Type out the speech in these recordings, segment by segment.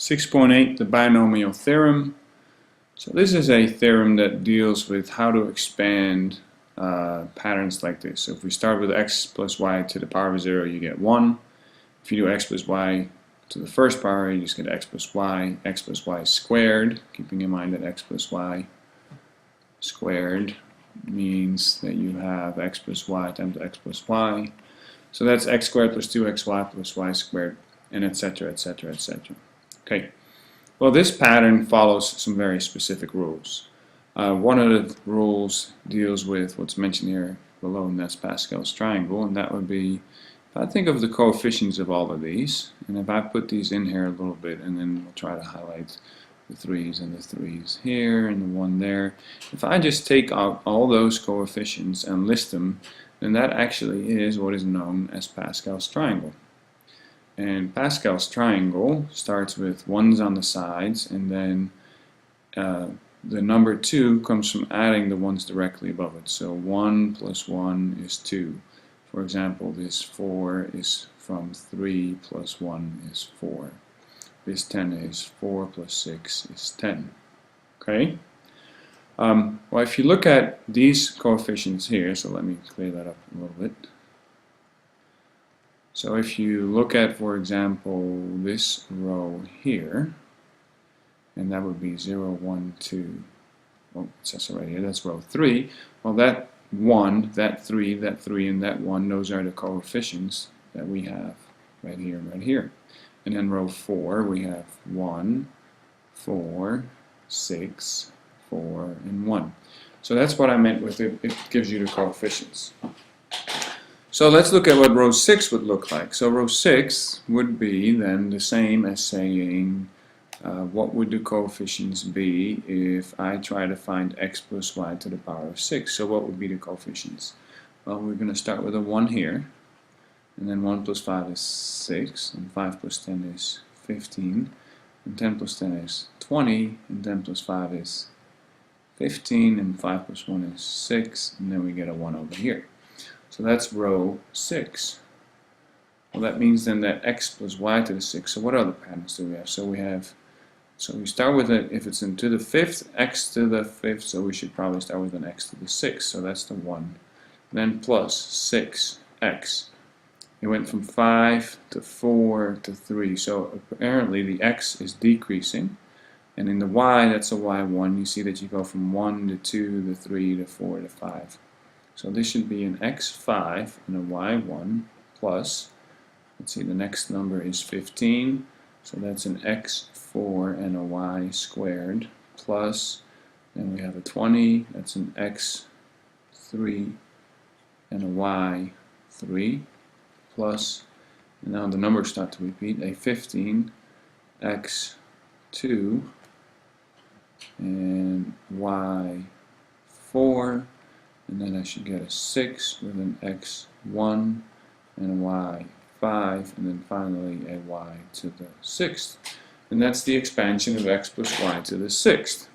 6.8, the Binomial Theorem. So this is a theorem that deals with how to expand patterns like this. So if we start with x plus y to the power of 0, you get 1. If you do x plus y to the first power, you just get x plus y squared, keeping in mind that x plus y squared means that you have x plus y times x plus y. So that's x squared plus 2xy plus y squared, and etc, etc, etc. Okay, well, this pattern follows some very specific rules. One of the rules deals with what's mentioned here below, and that's Pascal's triangle, and that would be, if I think of the coefficients of all of these, and if I put these in here a little bit, and then we'll try to highlight the 3's and the 3's here and the 1 there. If I just take out all those coefficients and list them, then that actually is what is known as Pascal's triangle. And Pascal's triangle starts with 1's on the sides, and then the number 2 comes from adding the 1's directly above it. So 1 plus 1 is 2. For example, this 4 is from 3 plus 1 is 4. This 10 is 4 plus 6 is 10. Okay? Well, if you look at these coefficients here, so let me clear that up a little bit. So if you look at, for example, this row here, and that would be 0, 1, 2, oh, it says right here, that's row 3. Well, that 1, that 3, and that 1, those are the coefficients that we have right here and right here. And then row 4, we have 1, 4, 6, 4, and 1. So that's what I meant with it. It gives you the coefficients. So let's look at what row 6 would look like. So row 6 would be then the same as saying what would the coefficients be if I try to find x plus y to the power of 6. So what would be the coefficients? Well, we're going to start with a 1 here, and then 1 plus 5 is 6, and 5 plus 10 is 15, and 10 plus 10 is 20, and 10 plus 5 is 15, and 5 plus 1 is 6, and then we get a 1 over here. So that's row 6. Well, that means then that x plus y to the 6. So what other patterns do we have? So we start with it, if it's into the 5th, x to the 5th, so we should probably start with an x to the 6th. So that's the 1. Then plus 6x. It went from 5 to 4 to 3. So apparently the x is decreasing. And in the y, that's a y1. You see that you go from 1 to 2 to 3 to 4 to 5. So this should be an x5 and a y1 plus, let's see, the next number is 15. So that's an x4 and a y squared plus, then we have a 20. That's an x3 and a y3 plus, and now the numbers start to repeat, a 15, x2 and y4, and then I should get a 6 with an x1 and a y5, and then finally a y to the 6th. And that's the expansion of x plus y to the 6th.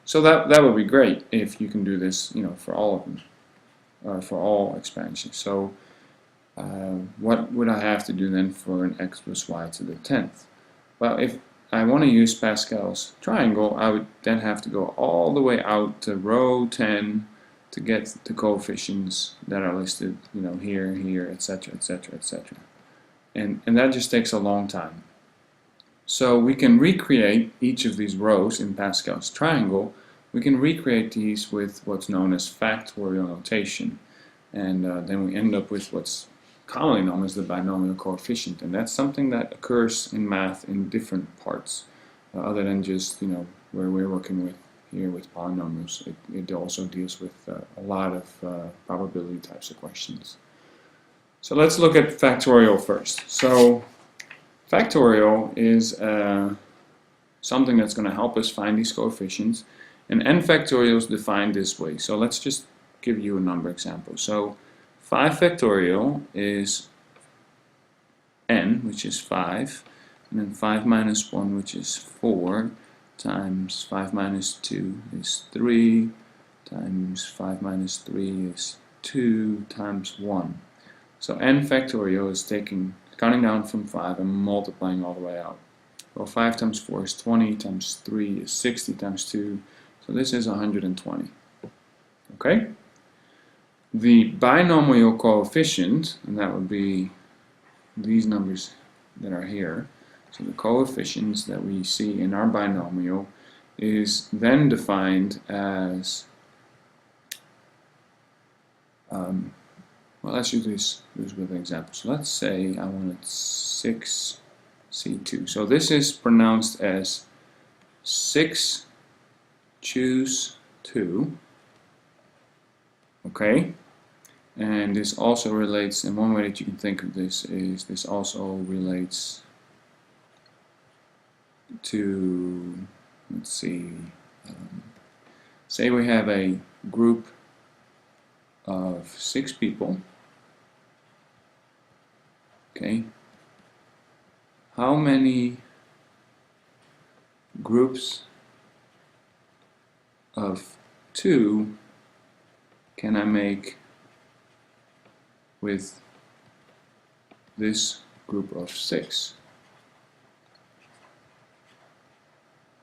So that would be great if you can do this, you know, for all of them, for all expansions. So what would I have to do then for an x plus y to the 10th? Well, if I want to use Pascal's triangle, I would then have to go all the way out to row 10 to get the coefficients that are listed, you know, here, here, etc., etc., etc. And that just takes a long time. So we can recreate each of these rows in Pascal's triangle. We can recreate these with what's known as factorial notation. And then we end up with what's commonly known as the binomial coefficient, and that's something that occurs in math in different parts, other than just, you know, where we're working with here with polynomials. It also deals with a lot of probability types of questions. So let's look at factorial first. So factorial is something that's going to help us find these coefficients, and n factorial is defined this way. So let's just give you a number example. So 5 factorial is n, which is 5, and then 5 minus 1, which is 4, times 5 minus 2 is 3, times 5 minus 3 is 2, times 1. So n factorial is taking counting down from 5 and multiplying all the way out. Well, 5 times 4 is 20, times 3 is 60, times 2, so this is 120. Okay? The binomial coefficient, and that would be these numbers that are here, so the coefficients that we see in our binomial is then defined as, well, let's use this with an example. So let's say I wanted 6C2. So this is pronounced as 6 choose 2. Okay? And this also relates, and one way that you can think of this is this also relates to, let's see, say we have a group of 6 people. Okay, how many groups of 2 can I make with this group of 6?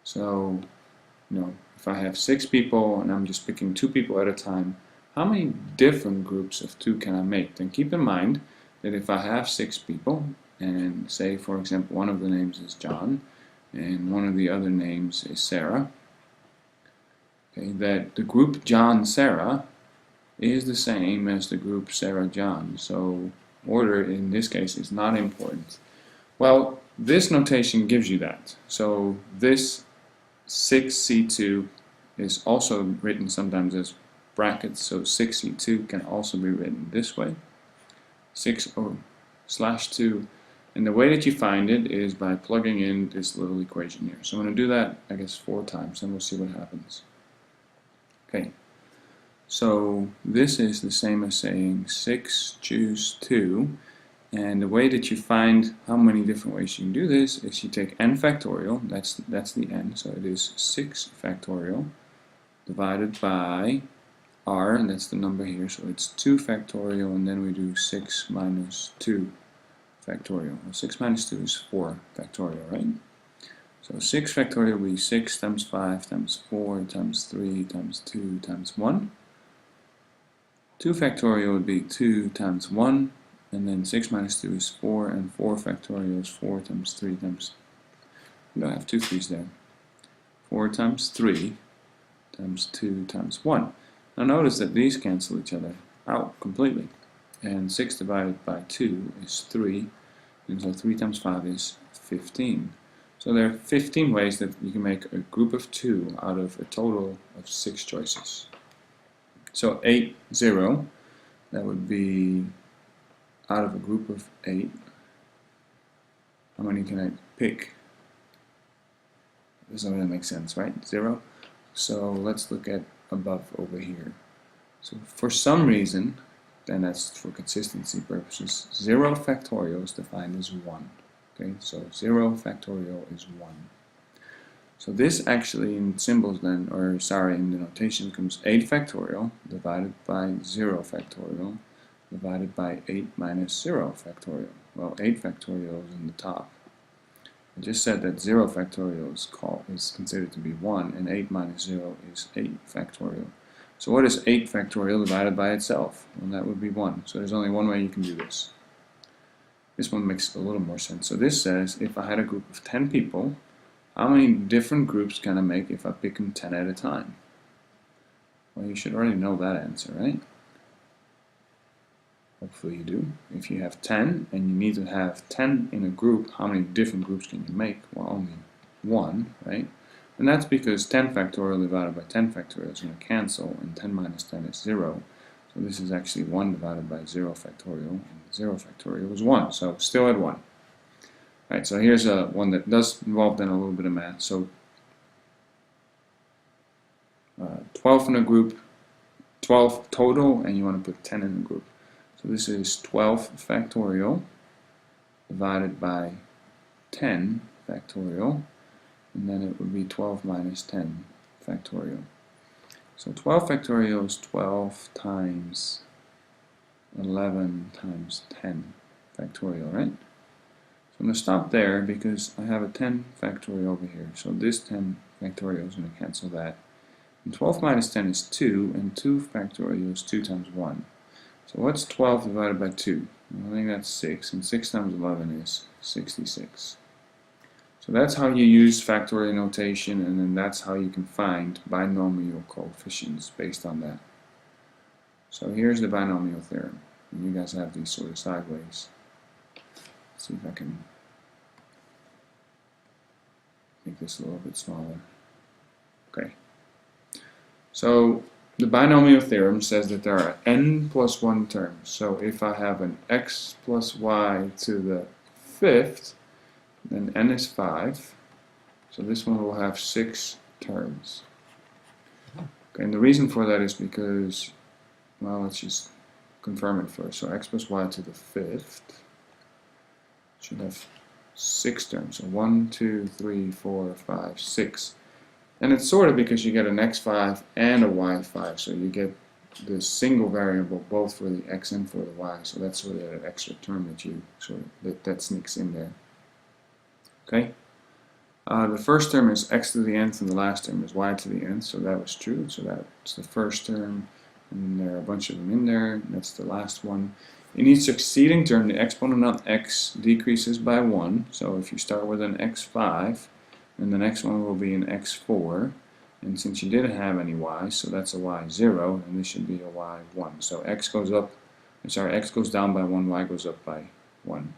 So, if I have 6 people and I'm just picking 2 people at a time, how many different groups of 2 can I make? Then keep in mind that if I have 6 people, and say for example one of the names is John and one of the other names is Sarah, okay, that the group John Sarah is the same as the group Sarah John. So order in this case is not important. Well, this notation gives you that. So this 6C2 is also written sometimes as brackets, so 6C2 can also be written this way, 6/2, and the way that you find it is by plugging in this little equation here. So I'm going to do that, I guess, 4 times, and we'll see what happens. Okay, so this is the same as saying 6 choose 2, and the way that you find how many different ways you can do this is you take n factorial, that's the n, so it is 6 factorial, divided by r, and that's the number here, so it's 2 factorial, and then we do 6 minus 2 factorial. Well, 6 minus 2 is 4 factorial, right? So 6 factorial will be 6 times 5 times 4 times 3 times 2 times 1. 2 factorial would be 2 times 1, and then 6 minus 2 is 4, and 4 factorial is 4 times 3 times, we don't have 2 3's there, 4 times 3 times 2 times 1. Now notice that these cancel each other out completely, and 6 divided by 2 is 3, and so 3 times 5 is 15. So there are 15 ways that you can make a group of 2 out of a total of 6 choices. So 8, 0, that would be out of a group of 8. How many can I pick? Doesn't really make sense, right? 0. So let's look at above over here. So for some reason, and that's for consistency purposes, 0 factorial is defined as 1. Okay, so 0 factorial is 1. So this actually in symbols then, or sorry, in the notation becomes 8 factorial divided by 0 factorial divided by 8 minus 0 factorial. Well, 8 factorial is in the top. I just said that 0 factorial is considered to be 1, and 8 minus 0 is 8 factorial. So what is 8 factorial divided by itself? Well, that would be 1. So there's only one way you can do this. This one makes a little more sense. So this says if I had a group of 10 people, how many different groups can I make if I pick them 10 at a time? Well, you should already know that answer, right? Hopefully you do. If you have 10 and you need to have 10 in a group, how many different groups can you make? Well, only 1, right? And that's because 10 factorial divided by 10 factorial is going to cancel, and 10 minus 10 is 0. So this is actually 1 divided by 0 factorial, and 0 factorial is 1, so still at 1. Alright, so here's one that does involve then a little bit of math. So 12 in a group, 12 total, and you want to put 10 in a group. So this is 12 factorial divided by 10 factorial, and then it would be 12 minus 10 factorial. So 12 factorial is 12 times 11 times 10 factorial, right? I'm going to stop there because I have a 10 factorial over here. So this 10 factorial is going to cancel that. And 12 minus 10 is 2, and 2 factorial is 2 times 1. So what's 12 divided by 2? Well, I think that's 6, and 6 times 11 is 66. So that's how you use factorial notation, and then that's how you can find binomial coefficients based on that. So here's the binomial theorem. And you guys have these sort of sideways. Let's see if I can make this a little bit smaller. Okay. So the binomial theorem says that there are n plus 1 terms. So if I have an x plus y to the 5th, then n is 5. So this one will have 6 terms. Okay, and the reason for that is because, well, let's just confirm it first. So x plus y to the 5th should have 6 terms. So 1, 2, 3, 4, 5, 6. And it's sort of because you get an x5 and a y5. So you get the single variable both for the x and for the y. So that's sort of an extra term that you sort of that sneaks in there. Okay. The first term is x to the nth and the last term is y to the nth. So that was true. So that's the first term. And there are a bunch of them in there. That's the last one. In each succeeding term, the exponent on x decreases by 1. So if you start with an x5, then the next one will be an x4. And since you didn't have any y, so that's a y0, and this should be a y1. So x goes down by 1, y goes up by 1.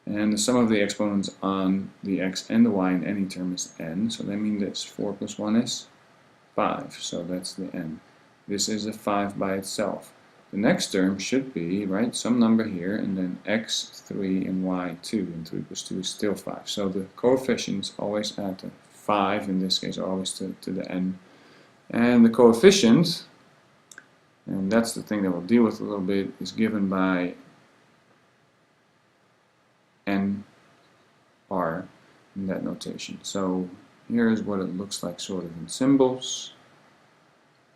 And the sum of the exponents on the x and the y in any term is n. So that means this 4 plus 1 is 5. So that's the n. This is a 5 by itself. The next term should be, right, some number here, and then x3 and y2, and 3 plus 2 is still 5. So the coefficients always add to 5, in this case always to the n. And the coefficient, and that's the thing that we'll deal with a little bit, is given by n bar in that notation. So here's what it looks like sort of in symbols,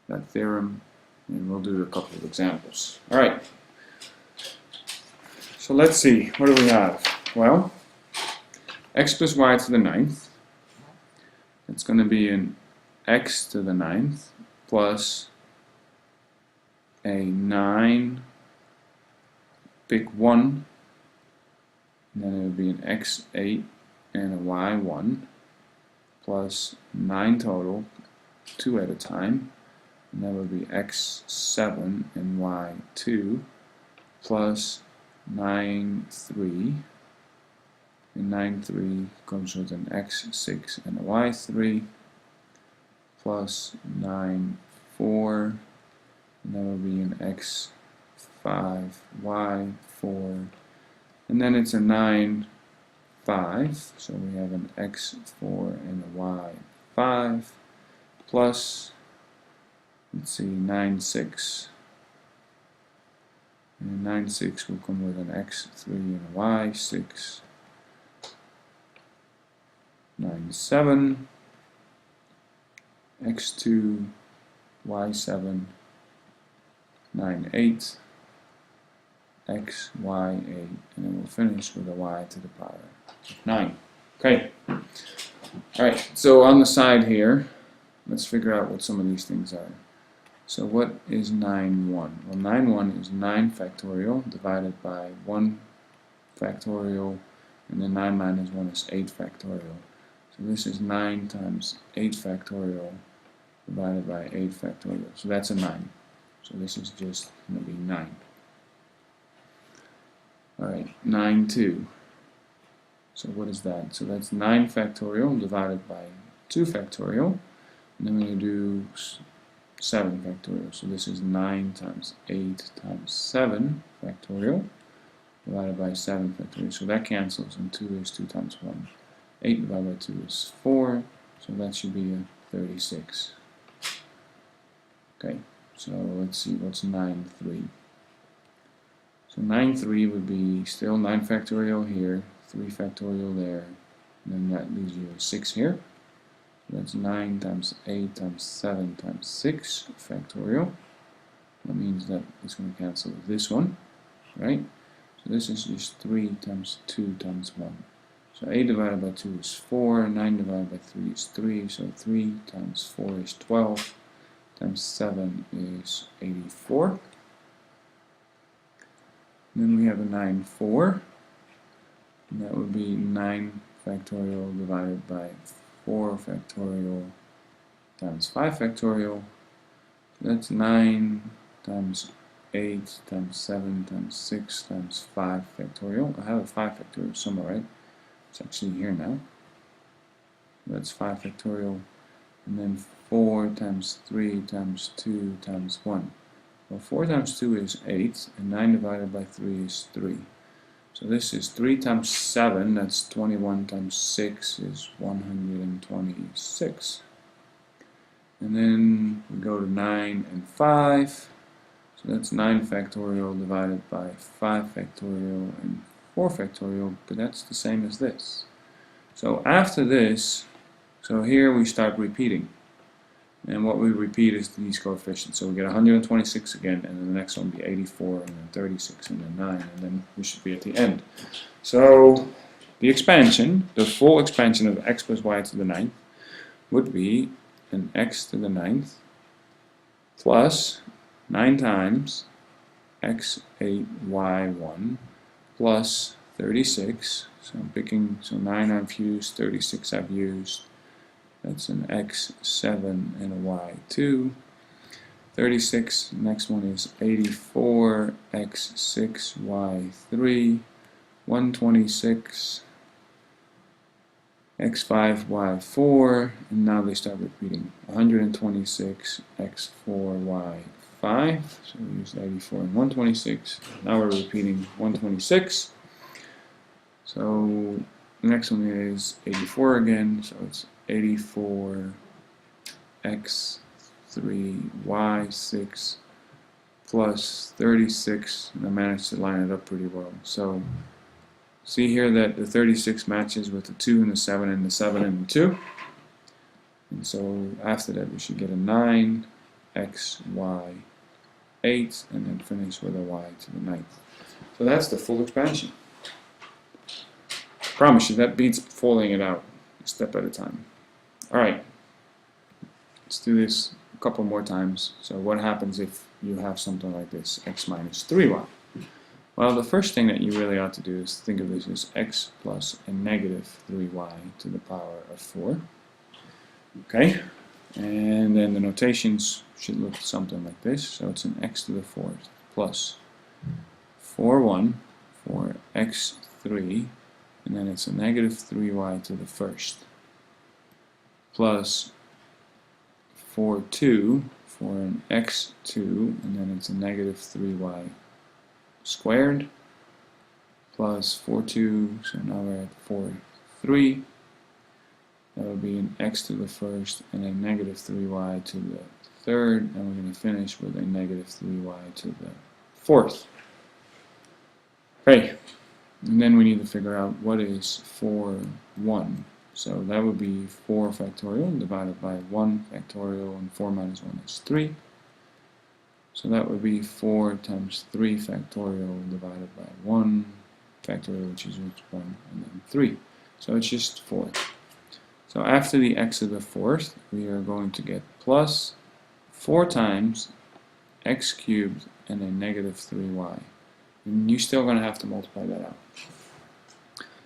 that theorem. And we'll do a couple of examples. Alright, so let's see, what do we have? Well, x plus y to the 9th, it's going to be an x to the 9th plus a 9, pick 1, and then it would be an x8 and a y1 plus 9 total, 2 at a time. And that would be x7 and y2 plus 9, 3. And 9, 3 comes with an x6 and a y3 plus 9, 4. And that would be an x5, y4. And then it's a 9, 5. So we have an x4 and a y5 plus, let's see, 9, 6. And 9, 6 will come with an x3 and a y6. 9, 7. x2, y7. 9, 8. x, y, 8. And then we'll finish with a y to the power of 9. Okay. Alright, so on the side here, let's figure out what some of these things are. So what is 9, 1? Well, 9, 1 is 9 factorial divided by 1 factorial, and then 9 minus 1 is 8 factorial. So this is 9 times 8 factorial divided by 8 factorial. So that's a 9. So this is just going to be 9. Alright, 9, 2. So what is that? So that's 9 factorial divided by 2 factorial. And then we're going to do 7 factorial. So this is 9 times 8 times 7 factorial divided by 7 factorial. So that cancels, and 2 is 2 times 1. 8 divided by 2 is 4. So that should be a 36. Okay, so let's see what's 9, 3. So 9, 3 would be still 9 factorial here, 3 factorial there, and then that leaves you a 6 here. That's 9 times 8 times 7 times 6 factorial. That means that it's going to cancel with this one, right? So So this is just 3 times 2 times 1. So 8 divided by 2 is 4, 9 divided by 3 is 3, so 3 times 4 is 12, times 7 is 84. And then we have a 9 4, and that would be 9 factorial divided by 4 factorial times 5 factorial. That's 9 times 8 times 7 times 6 times 5 factorial. I have a 5 factorial somewhere, right? It's actually here now. That's 5 factorial. And then 4 times 3 times 2 times 1. Well, 4 times 2 is 8, and 9 divided by 3 is 3. So this is 3 times 7, that's 21 times 6 is 126. And then we go to 9 and 5. So that's 9 factorial divided by 5 factorial and 4 factorial, but that's the same as this. So after this, so here we start repeating. And what we repeat is these coefficients. So we get 126 again, and then the next one will be 84, and then 36, and then 9, and then we should be at the end. So the expansion, the full expansion of x plus y to the 9th, would be an x to the 9th plus 9 times x8y1 plus 36. So I'm picking, so 9 I've used, 36 I've used. That's an x7 and a y2. 36, next one is 84, x6, y3, 126, x5, y4, and now they start repeating. 126, x4, y5, so we use 84 and 126. Now we're repeating 126. So the next one is 84 again, so it's 84 x3 y6 plus 36, and I managed to line it up pretty well. So see here that the 36 matches with the 2 and the 7 and the 7 and the 2. And so after that we should get a 9 x y 8 and then finish with a y to the 9th. So that's the full expansion. I promise you that beats folding it out a step at a time. Alright, let's do this a couple more times. So what happens if you have something like this, x minus 3y? Well, the first thing that you really ought to do is think of this as x plus a negative 3y to the power of 4. Okay, and then the notations should look something like this. So it's an x to the 4th plus 4 for x3, and then it's a negative 3y to the 1st. Plus 4 for an x2, and then it's a negative 3y squared, plus 4 so now we're at 4 that would be an x to the 1st and a negative 3y to the 3rd, and we're going to finish with a negative 3y to the 4th. Okay, and then we need to figure out what is 4 So that would be 4 factorial divided by 1 factorial, and 4 minus 1 is 3. So that would be 4 times 3 factorial divided by 1 factorial, which is root 1, and then 3. So it's just 4. So after the x to the 4th, we are going to get plus 4 times x cubed and a negative 3y. And you're still going to have to multiply that out.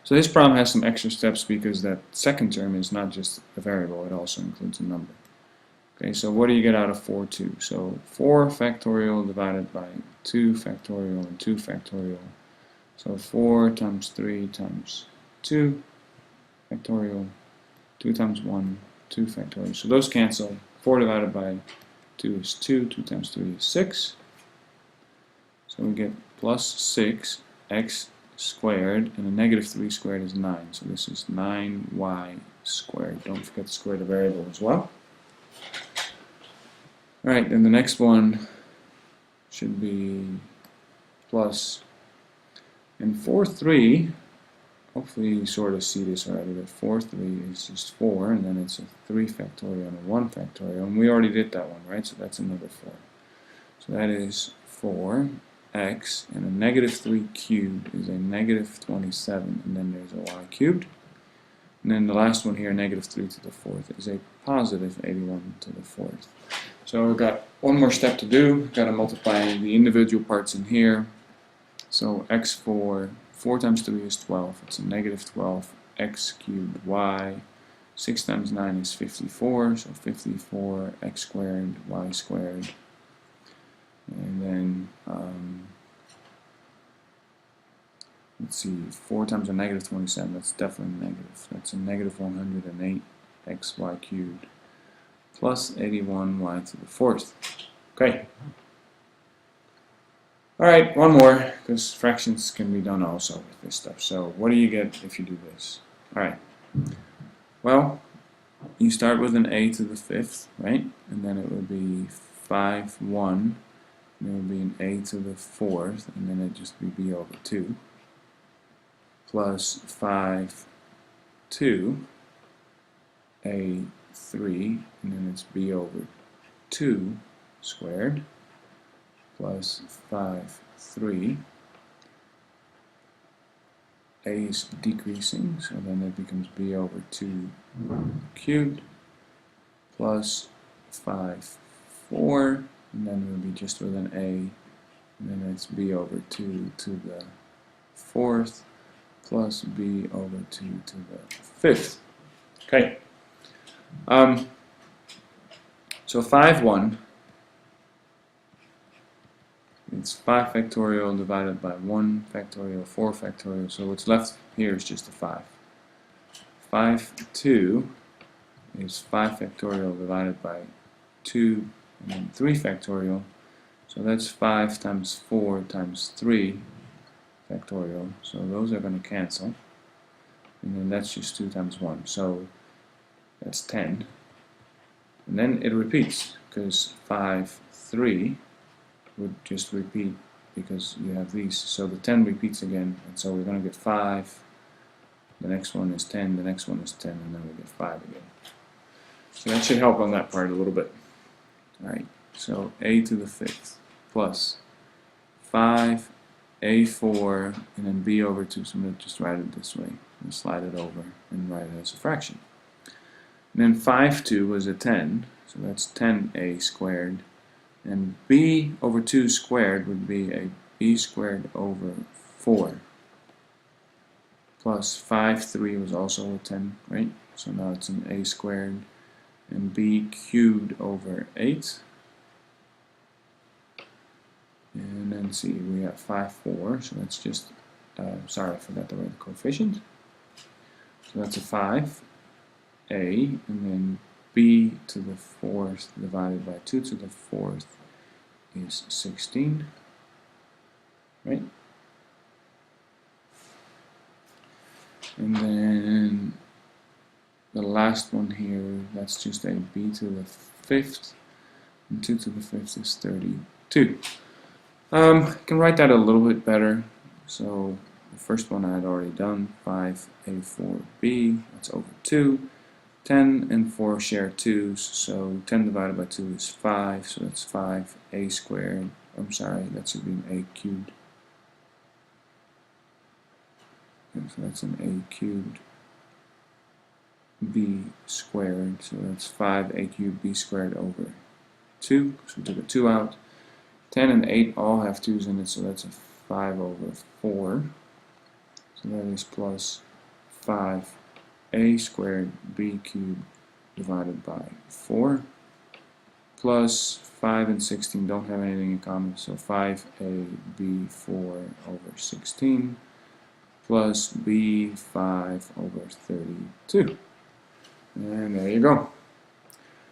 So this problem has some extra steps because that second term is not just a variable, it also includes a number. Okay, so what do you get out of 4, 2? So 4 factorial divided by 2 factorial and 2 factorial. So 4 times 3 times 2 factorial, 2 times 1, 2 factorial. So those cancel. 4 divided by 2 is 2, 2 times 3 is 6. So we get plus 6x squared, and a negative 3 squared is 9. So this is 9y squared. Don't forget to square the variable as well. Alright, then the next one should be plus, and 4, 3, hopefully you sort of see this already, that 4, 3 is just 4, and then it's a 3 factorial and a 1 factorial, and we already did that one, right? So that's another 4. So that is 4 x, and a negative 3 cubed is a negative 27, and then there's a y cubed. And then the last one here, negative 3 to the fourth, is a positive 81 to the fourth. So we've got one more step to do. We've got to multiply the individual parts in here. So x4, 4 times 3 is 12. It's a negative 12 x cubed y. 6 times 9 is 54, so 54 x squared y squared. And then, let's see, 4 times a negative 27, that's definitely negative. That's a negative 108 xy cubed plus 81 y to the fourth. Okay. Alright, one more, because fractions can be done also with this stuff. So what do you get if you do this? Alright. Well, you start with an a to the fifth, right? And then it would be 5, 1. And it would be an a to the fourth, and then it'd just be b over 2. Plus 5, 2, a 3, and then it's b over 2 squared. Plus 5, 3. A is decreasing, so then it becomes b over 2 cubed. Plus 5, 4. And then we'll be just with an a, and then it's b over 2 to the fourth, plus b over 2 to the fifth. Okay. So 5, 1, it's 5 factorial divided by 1 factorial, 4 factorial, so what's left here is just a 5. 5, 2 is 5 factorial divided by 2 and then 3 factorial, so that's 5 times 4 times 3 factorial, so those are going to cancel, and then that's just 2 times 1, so that's 10, and then it repeats, because 5, 3 would just repeat because you have these, so the 10 repeats again, and so we're going to get 5, the next one is 10, the next one is 10, and then we get 5 again. So that should help on that part a little bit. Alright, so a to the fifth plus 5, a4, and then b over 2, so I'm going to just write it this way, and slide it over and write it as a fraction. And then 5, 2 was a 10, so that's 10a squared, and b over 2 squared would be a b squared over 4, plus 5, 3 was also a 10, right? So now it's an a squared, and b cubed over 8. And then see, we have 5, 4, so that's just, sorry, I forgot to write the coefficient. So that's a 5, a, and then b to the fourth divided by 2 to the fourth is 16, right? And then the last one here, that's just a b to the fifth, and 2 to the fifth is 32. I can write that a little bit better. So the first one I had already done, 5a4b, that's over 2. 10 and 4 share 2s, so 10 divided by 2 is 5, so that's 5a squared. I'm sorry, that should be an a cubed. And so that's an a cubed b squared, so that's 5a cubed b squared over 2, so we took a 2 out. 10 and 8 all have 2's in it, so that's a 5 over 4. So that is plus 5a squared b cubed divided by 4. Plus 5 and 16 don't have anything in common, so 5ab4 over 16 plus b5 over 32. And there you go.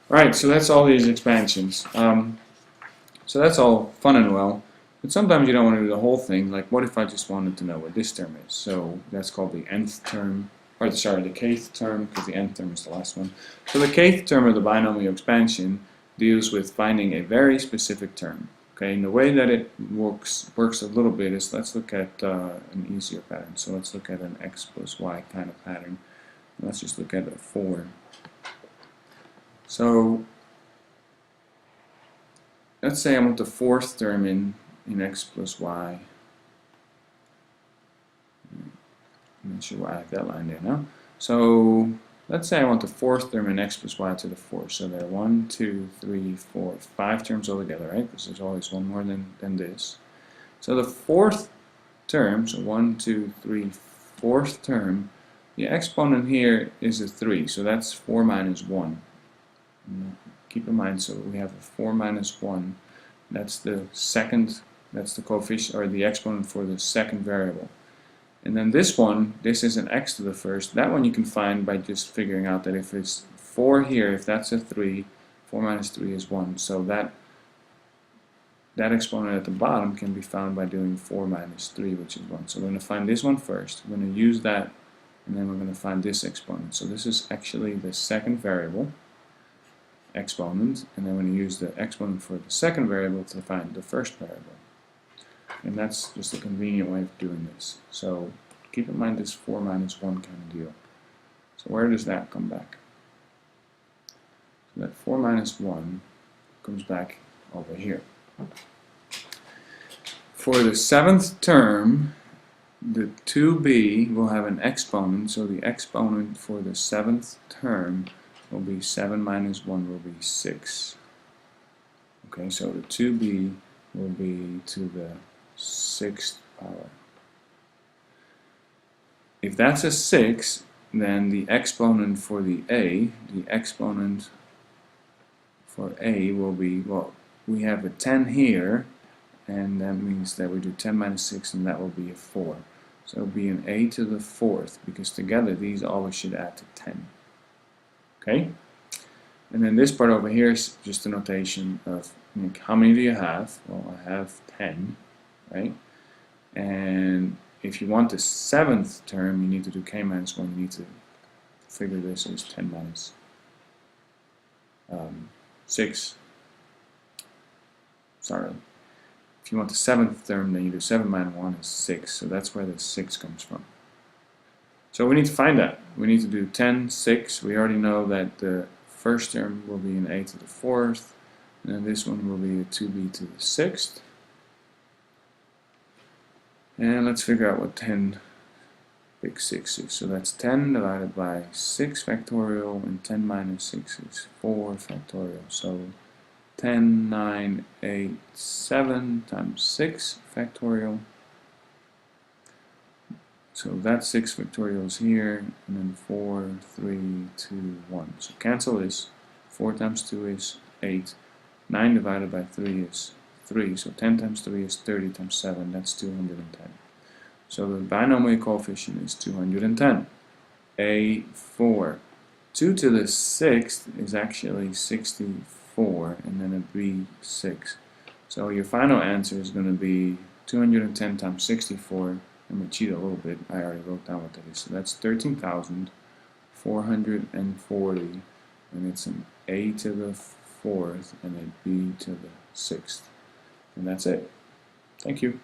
Alright, so that's all these expansions. So that's all fun and well, but sometimes you don't want to do the whole thing. Like, what if I just wanted to know what this term is? So that's called the nth term, or sorry, the kth term, because the nth term is the last one. So the kth term of the binomial expansion deals with finding a very specific term. Okay, and the way that it works a little bit is, let's look at an easier pattern. So let's look at an x plus y kind of pattern. Let's just look at a 4. So let's say I want the fourth term in in x plus y. I'm not sure why I have that line there now. So let's say I want the fourth term in x plus y to the 4th. So there are 1, 2, 3, 4, 5 terms altogether, right? Because there's always one more than this. So the fourth term, so 1, 2, 3, fourth term, the exponent here is a 3. So that's 4 minus 1. Keep in mind, so we have a 4 minus 1. That's the second, that's the coefficient, or the exponent for the second variable. And then this one, this is an x to the first. That one you can find by just figuring out that if it's 4 here, if that's a 3, 4 minus 3 is 1. So that exponent at the bottom can be found by doing 4 minus 3, which is 1. So we're going to find this one first. We're going to use that, and then we're going to find this exponent. So this is actually the second variable exponent, and then we're going to use the exponent for the second variable to find the first variable. And that's just a convenient way of doing this. So keep in mind this 4 minus 1 kind of deal. So where does that come back? So that 4 minus 1 comes back over here. For the 7th term, the 2b will have an exponent, so the exponent for the 7th term will be 7 minus 1 will be 6. Okay, so the 2b will be to the 6th power. If that's a 6, then the exponent for the exponent for a will be, well, we have a 10 here, and that means that we do 10 minus 6, and that will be a 4. So it will be an a to the 4th, because together these always should add to 10. Okay? And then this part over here is just a notation of, how many do you have? Well, I have 10, right? And if you want the 7th term, you need to do k minus 1. You need to figure this as 10 minus 6. Sorry. If you want the 7th term, then you do 7 minus 1 is 6. So that's where the 6 comes from. So we need to find that. We need to do 10, 6. We already know that the first term will be an a to the 4th. And then this one will be a 2b to the 6th. And let's figure out what 10 big 6 is. So that's 10 divided by 6 factorial, and 10 minus 6 is 4 factorial. So 10, 9, 8, 7 times 6 factorial. So that's 6 factorials here, and then 4, 3, 2, 1. So cancel this. 4 times 2 is 8. 9 divided by 3 is 3. So 10 times 3 is 30 times 7. That's 210. So the binomial coefficient is 210. A4. 2 to the 6th is actually 64, and then a B6. So your final answer is going to be 210 times 64. I'm going to cheat a little bit. I already wrote down what that is. So that's 13,440, and it's an a to the 4th and a b to the 6th. And that's it. Thank you.